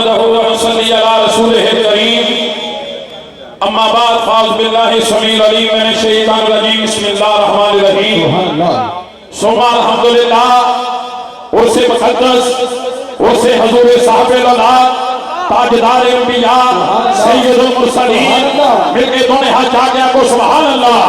अहमदहु व सल्ली अला रसूलिहिल करीम। अम्मा बाद फ़ाज़ बिल्लाहि समील अलीम मिनश शैतानिर रजीम। बिस्मिल्लाहिर रहमानिर रहीम। सुम्मा अल्हम्दुलिल्लाह। उर्से मुक़द्दस, उर्से हुज़ूर साहिबुल औलाद, ताजदार अंबिया, सय्यदुल मुरसलीन मिलके दोनों हाथ जाके को सुभान अल्लाह।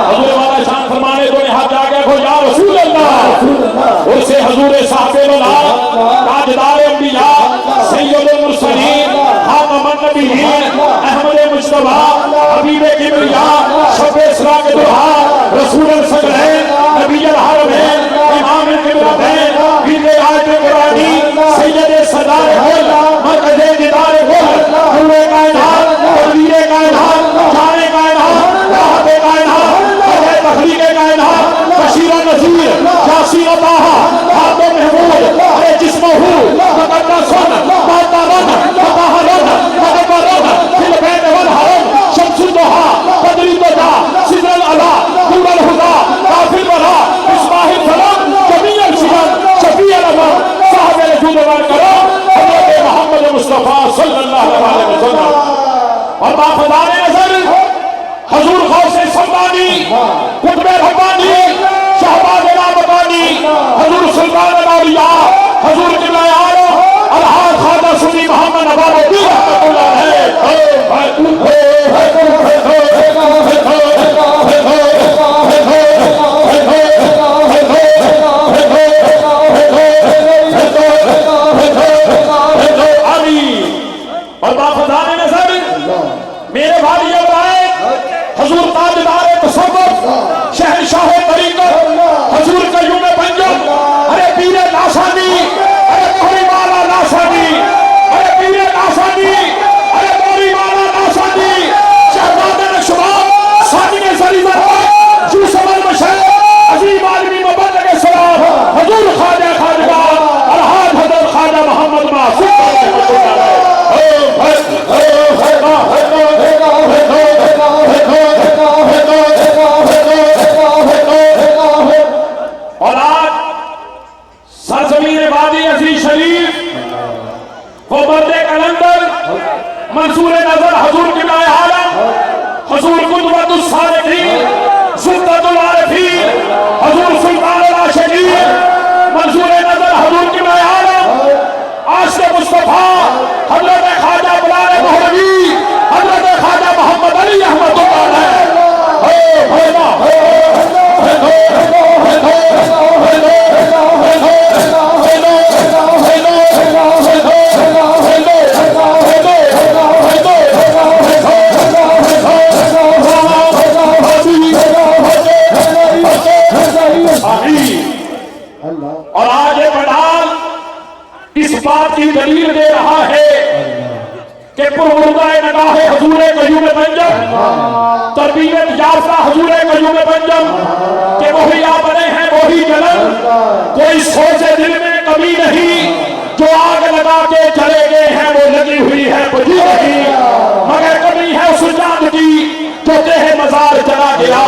हुज़ूर वाला शान फरमाने दोनों हाथ जाके को या रसूल अल्लाह। उर्से हुज़ूर साहिबुल औलाद, ताजदार अंबिया, सय्यदुल मुरसलीन, खातमुन नबिय्यीन, अहमद मुस्तफा, हबीबे किबरिया, शफ़े इस्रा के दुल्हा, रसूलुल सगलैन, नबियुल हरमैन, इमाम किबलतैन, वीरे आयत कुरानी, सय्यदे सदार कुल, मरकज़े दीदार कुल, नूरे कायनात, तदबीरे कायनात, जाने कायनात, राहते कायनात, वजह तखलीक़े कायनात, बशीर व नज़ीर, यासीन व ताहा, खातम महमूद, अरे जिस्महू मुक़द्दसन, मुअत्तरन, मुतहहरन, मुक़ब्बरन, फिल बैत वल हरम, शम्सुल दुहा, बदरी तुजा, सिदरुल अला, नूरुल हुदा, काफिल वरा, मिस्बाहुल फलक, जमीउल शिजन, शफीउल अमम, साहिबुल जुद वल करम, हज़रत मोहम्मद मुस्तफा सल्लल्लाहु अलैहि वसल्लम। और बाफ़ज़ाने नज़र हुज़ूर गौसे सम्मानी, कुतुबे रब्बानी, शहबाज़े रामबानी, हुज़ूर सुल्तानुल औलिया, हुज़ूर क़िबला आलम अलहाज ख्वाजा सुन्नी मोहम्मद नवाबुद्दीन रहमतुल्लाह अलैह। और बाफ़ज़ाने नज़र मेरे भाई हुज़ूर ताजदार तसव्वुफ़, शहंशाह तरीक़त, हुज़ूर क़य्यूम पंजम, अरे पीरे नासानी, अरे मोहरी वाला नासानी, अरे पीरे नासानी, अरे मोहरी वाला नासानी, शहज़ादे नक्शबंद, सानिए ज़रीफ़त, यूसुफ़ुल मशैख़, अज़ीम आलमी मुबल्लिग़ सलाम, हुज़ूर ख्वाजा खाजगाह अलहाज हज़रत ख्वाजा मोहम्मद मासूम रहमतुल्लाह अलैह। और आज सरज़मीन वादी अज़ीज़ शरीफ वो मर्दे कलंदर मंसूर नजर हुज़ूर क़िबला आलम, हुज़ूर क़ुदवतुस सालिकीन, सुल्तानुल आरिफ़ीन, हुज़ूर सुल्तानुल आशिक़ीन, मंसूर नजर हुज़ूर क़िबला आलम, आशिक़ मुस्तफा हज़रत ख्वाजा बिलाल महलवी, हज़रत ख्वाजा मोहम्मद अली रहमतुल्लाह अलैह। और आज ये पंडाल इस बात की दलील दे रहा है कि पुरमुर्दाए नगाहे हुज़ूर क़य्यूम पंजम, तरबियत याफ्ता हुज़ूर क़य्यूम पंजम के वही आप बने हैं वही जलन, कोई सोचे दिल में कमी नहीं, जो आग लगा के चले गए हैं वो लगी हुई है बुझी नहीं, मगर कमी है उस चांद की जो देह मजार चला गया।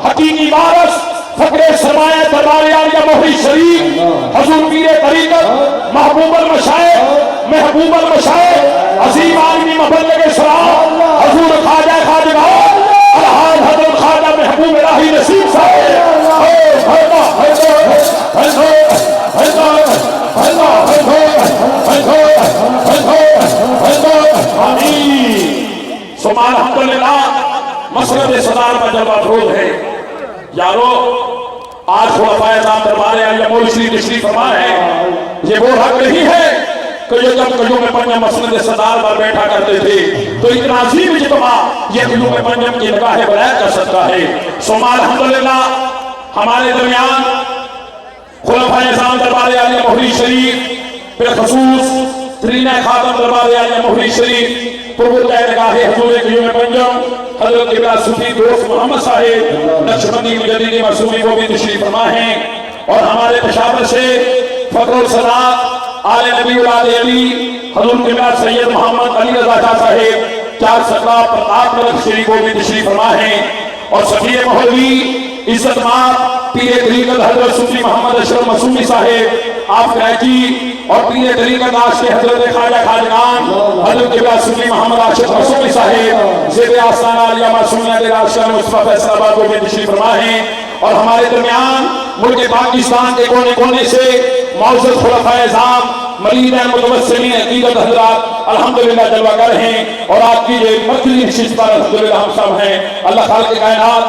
हकीकी वारस फकरे सरमाया दरबार आलिया मोहरी शरीफ, हुज़ूर पीरे तरीक़त, महबूबुल मशाइख़, महबूबुल मशाइख़, अज़ीम आलमी मुबल्लिग़ सलाम, हुज़ूर ख्वाजा खाजगाह अलहाज हज़रत ख्वाजा महबूब इलाही नसीब साहब। सुभान अल्हम्दुलिल्लाह। मसरत सदार का जलवा फरोज़ है यारो। आज खुलाफाए दरबार आलिया मौलवी शरीफ तशरीफ फरमा है। ये वो हक नहीं है कि ये जब क़य्यूम पंजम मसनद सदार पर बैठा करते थे तो इतना अजीम इज्तिमा ये क़य्यूम पंजम की निगाह वलायत का सदका है। सुभान अल्हम्दुलिल्लाह। हमारे दरमियान खुलाफाए दरबार आलिया मोहरी शरीफ, बिलखुसूस तरीन खातम दरबार आलिया मोहरी शरीफ, पुरमुर्दाए नगाहे हुज़ूर क़य्यूम पंजम हज़रत क़िबला सूफी दोस्त मोहम्मद साहिब नक्शबंदी मुजद्दिदी मासूमी वो भी तशरीफ फरमा हैं। और हमारे पेशावर से फ़खरुल सदात आले नबी औलाद अली हुज़ूर क़िबला सैयद मोहम्मद अली रज़ा शाह साहिब चार सकला प्रताप नगर शरीफ वो भी तशरीफ फरमा हैं। और सफ़ीर महलवी इज्जत मां पीरे तरीक़त हज़रत सूफी मोहम्मद अशरफ मसूमी साहिब आप कराची और प्रिय तरीक़त दास के हजरत ख्वाजा खाजगान हजरत किबला सुन्नी मोहम्मद आशिक रसूली साहिब ज़ेब आस्ताना आलिया मासूमिया दे राशिद मुस्तफा फैसलाबाद को भी तशरीफ फरमा हैं। और हमारे दरमियान मुल्क पाकिस्तान के कोने कोने से मौजूद खुलफाए ज़ाम मरीद मुतवस्सिलीन अक़ीदत हज़रात अल्हम्दुलिल्लाह जलवा कर रहे हैं। और आपकी ये मरकज़ी नशिस्त पर अल्हम्दुलिल्लाह हम सब हैं। अल्लाह खालिक़ कायनात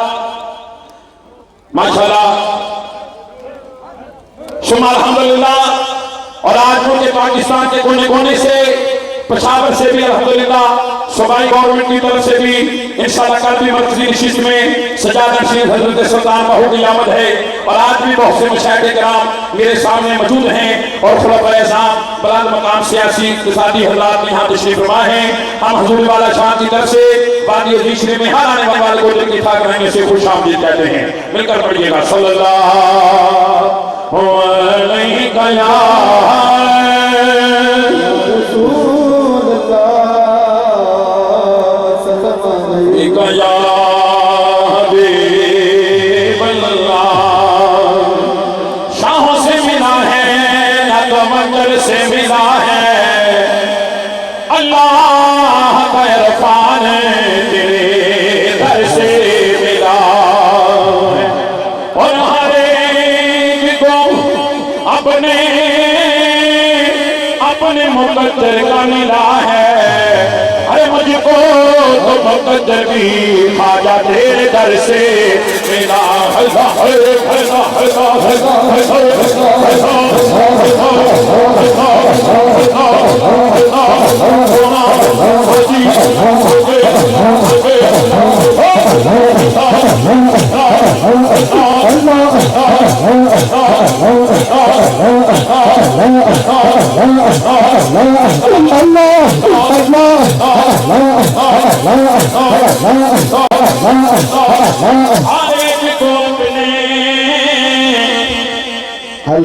माशाअल्लाह शुमा अल्हम्दुलिल्लाह। और आज मुल्क पाकिस्तान के कोने कोने से पेशावर से भी अल्हम्दुलिल्लाह सूबाई गवर्नमेंट की तरफ से भी इंशाअल्लाह कल भी मरकज़ी नशिस्त में सजादा शरीफ हज़रत सुल्तान महू की आमद है। और आज भी बहुत से मशाइख़ किराम मेरे सामने मौजूद हैं और खुलफ़ाए ज़ाम बुलंद मकाम सियासी इक़्तिसादी हज़रात यहाँ तशरीफ फरमा हैं। हम हुज़ूर वाला शाह की तरफ से वादी अज़ीज़ में हर आने वाले को दिल की ठाक रहने से खुश आमदीद कहते हैं। मिलकर पढ़िएगा सल्लल्लाहु अलैहि शाहों से मिला है ना तो मंजर से मिला है अल्लाह का इरफान तेरे दर से मिला है। और हर एक को अपने अपने मुक़द्दर का मिला है। अरे मुझको तो मुक़द्दर भी ख्वाजा तेरे दर से मिला।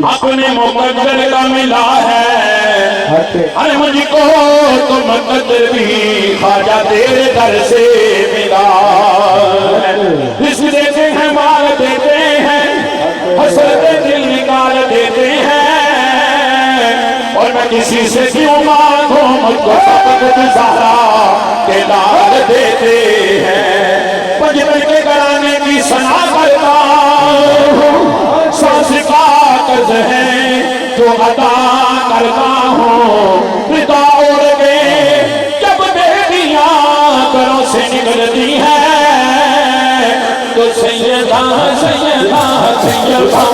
अपने मुक़द्दर का मिला है। अरे मुझको तो मुक़द्दर भी ख्वाजा तेरे दर से मिला है। रिज़्क़ देते हैं माल देते हैं हसरत दिल निकाल देते हैं। और मैं किसी से क्यों मांगूं मुझको सब कुछ ज़हरा के लाल देते हैं। बचपन के घराने की सना करता हूँ सांस का कर्ज है जो अदा करता हूँ। पिता उड़ के जब बेटियां घरों से निकलती है तो सैयदा सैयदा सैयदा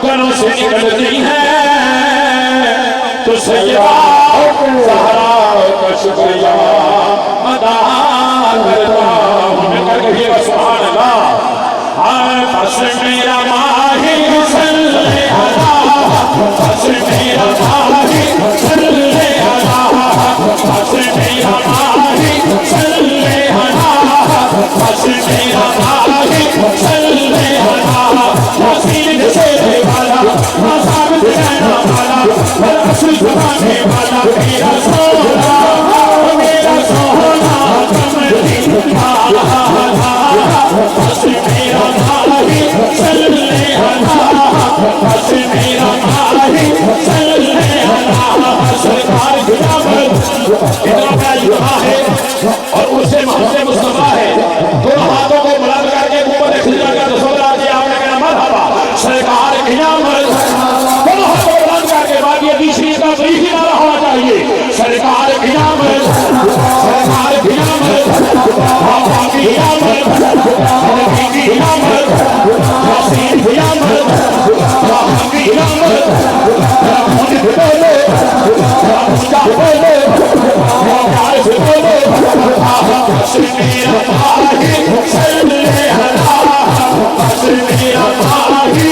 घरों से निकलती है तो सैयदा ज़हरा का शुक्रिया अदा करता हूँ। सुभान अल्लाह। बस मेरा माही सल्ले अला, बस मेरा माही सल्ले अला, बस मेरा माही सल्ले अला, बस मेरा माही सल्ले अला। वसील से वाला साबित रहना वाला असल जमाने वाला मेरा सोना, मेरा सोना कमली बस मेरा माही सल्ले अला, बस मेरा माही सल्ले अला। सरकार इतना है और उससे मोहम्मद मुस्तफा है। दोनों हाथों को बुलंद करके ऊपर खिला कर रसूलुल्लाह जी आपने कहना मरहबा सरकार इनामत। दोनों हाथों को बुलंद करके बाद ये तीसरी का तरीक ही नारा होना चाहिए सरकार इनामत, सरकार इनामत, बाबा की इनामत, नबी की इनामत, रसूल की इनामत, बाबा की इनामत। बोलो बोलो बस मेरा माही सल्ले अला, बस मेरा माही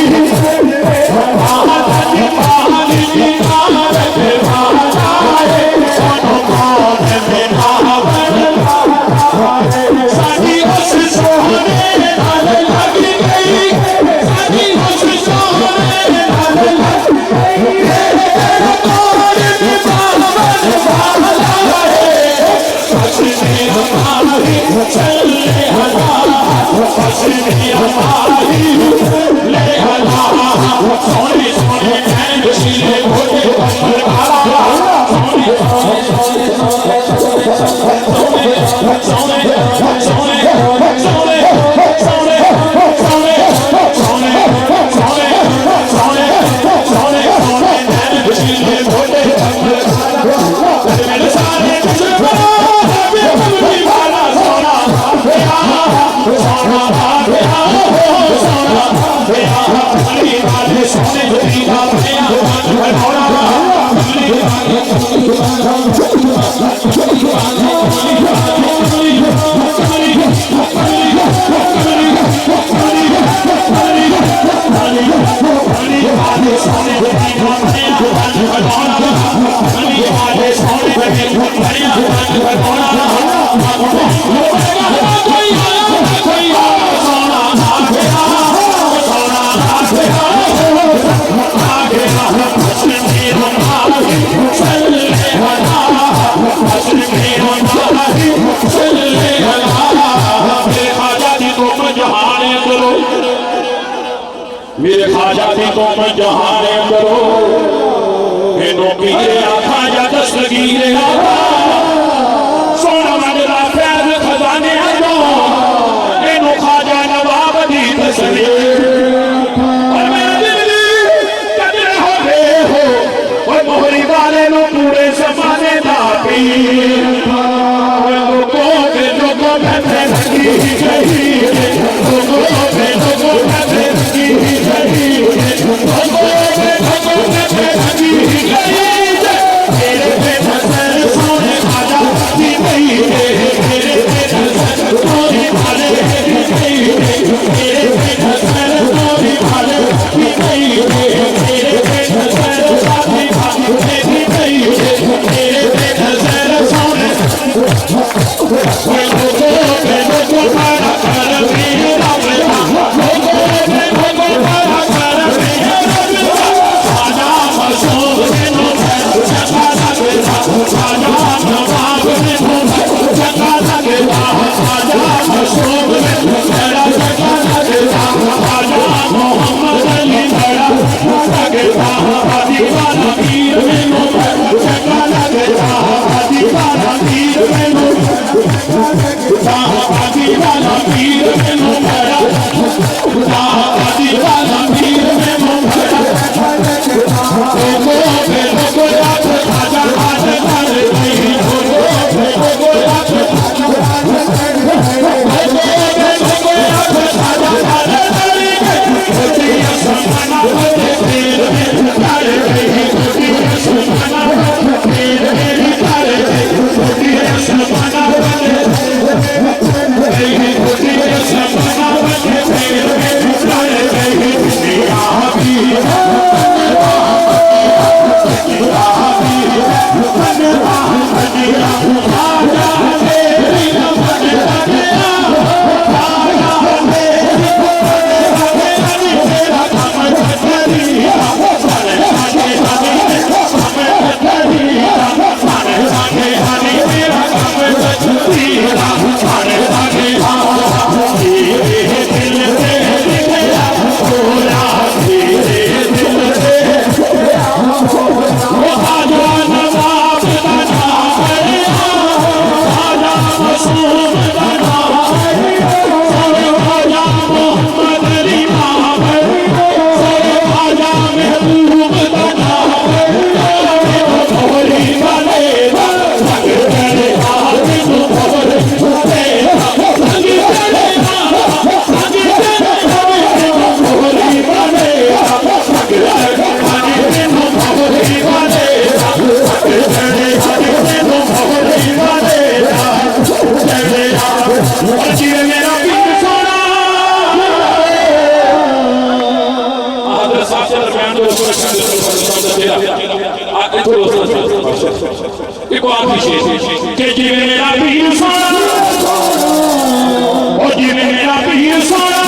महादनी महानी नारद महाराए सोनो कौन में नावन सानी उस सोने नाल लग गई, सानी उस सोने नाल लग गई, कौन में नावन भाला है। बस मेरा माही सल्ले अला, बस मेरा माही ले अला। सोने सोने नैन शीले भोले कमर काला, सोने सोने सोने सोने सोने सोने सोने सोने सोने सोने सोने नैन शीले भोले कमर काला। मेरे सारे मेरे ख्वाजा थी तो मैं जहाने करो इनो पीरे आखा या दस्तगीरे आखा सोना मंगला फैज खजाने आयो इनो ख्वाजा नवाब दी तसली और मेरा दिल कदर हो गए हो और मोहरी वाले नो पूरे जमाने दा पीर लोगों के लोगों में लगी गई, लोगों में लगी गई, मेरे पे नजर सोने वाला की गई है, मेरे पे नजर सोने वाले की गई है, मेरे पे नजर सोने वाले की गई है, मेरे पे नजर शादी वाली की गई है, मेरे पे नजर सोने लोगों मारा कर मेरा Hey, che ti viene la pizza, oggi viene la pizza.